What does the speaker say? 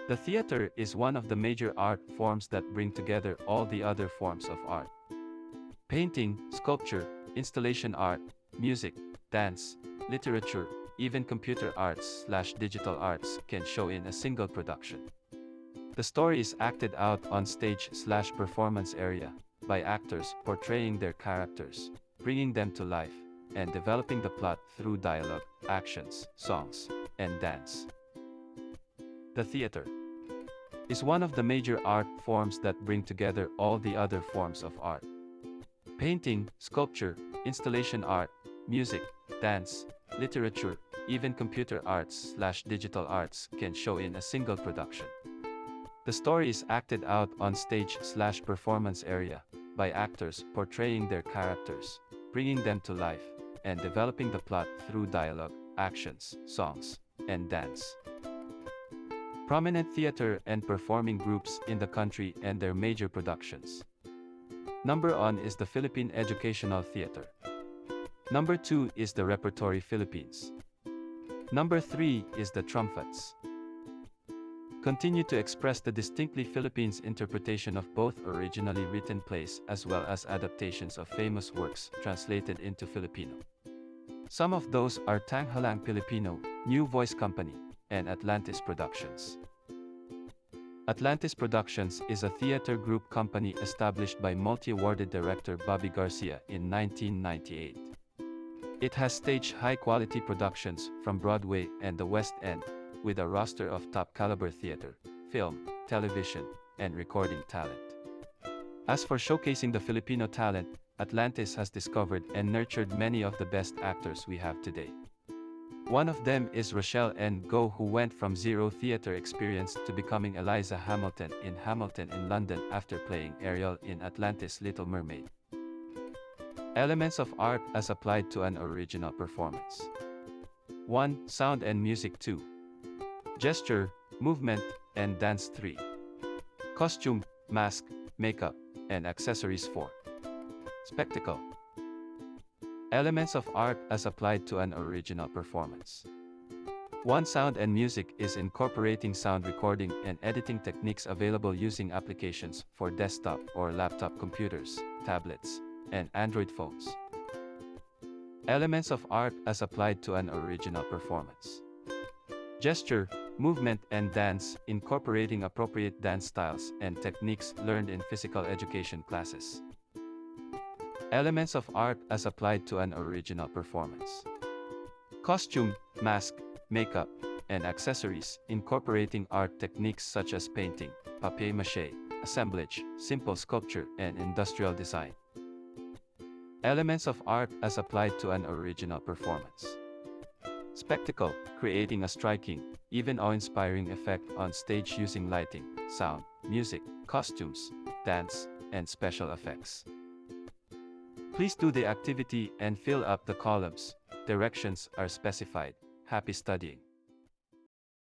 The theater is one of the major art forms that bring together all the other forms of art. Painting, sculpture, installation art, music, dance, literature, even computer arts/digital arts can show in a single production. The story is acted out on stage/performance area by actors portraying their characters, bringing them to life, and developing the plot through dialogue, actions, songs, and dance. The theater is one of the major art forms that bring together all the other forms of art. Painting, sculpture, installation art, music, dance, literature, even computer arts/digital arts can show in a single production. The story is acted out on stage/performance area by actors portraying their characters, bringing them to life, and developing the plot through dialogue, actions, songs, and dance. Prominent theater and performing groups in the country and their major productions. Number 1 is the Philippine Educational Theater. Number 2 is the Repertory Philippines. Number 3 is the Trumpets. Continue to express the distinctly Philippines interpretation of both originally written plays as well as adaptations of famous works translated into Filipino. Some of those are Tanghalang Pilipino, New Voice Company, and Atlantis Productions. Atlantis Productions is a theater group company established by multi-awarded director Bobby Garcia in 1998. It has staged high-quality productions from Broadway and the West End, with a roster of top-caliber theater, film, television, and recording talent. As for showcasing the Filipino talent, Atlantis has discovered and nurtured many of the best actors we have today. One of them is Rochelle N. Go, who went from zero theater experience to becoming Eliza Hamilton in London after playing Ariel in Atlantis' Little Mermaid. Elements of art as applied to an original performance. 1. Sound and music. 2. Gesture, movement, and dance. 3. Costume, mask, makeup, and accessories. 4. Spectacle. Elements of art as applied to an original performance. 1. Sound and music is incorporating sound recording and editing techniques available using applications for desktop or laptop computers, tablets, and Android phones. Elements of art as applied to an original performance. Gesture, movement, and dance, incorporating appropriate dance styles and techniques learned in physical education classes. Elements of art as applied to an original performance. Costume, mask, makeup, and accessories, incorporating art techniques such as painting, papier-mâché, assemblage, simple sculpture, and industrial design. Elements of art as applied to an original performance. Spectacle, creating a striking, even awe-inspiring effect on stage using lighting, sound, music, costumes, dance, and special effects. Please do the activity and fill up the columns. Directions are specified. Happy studying.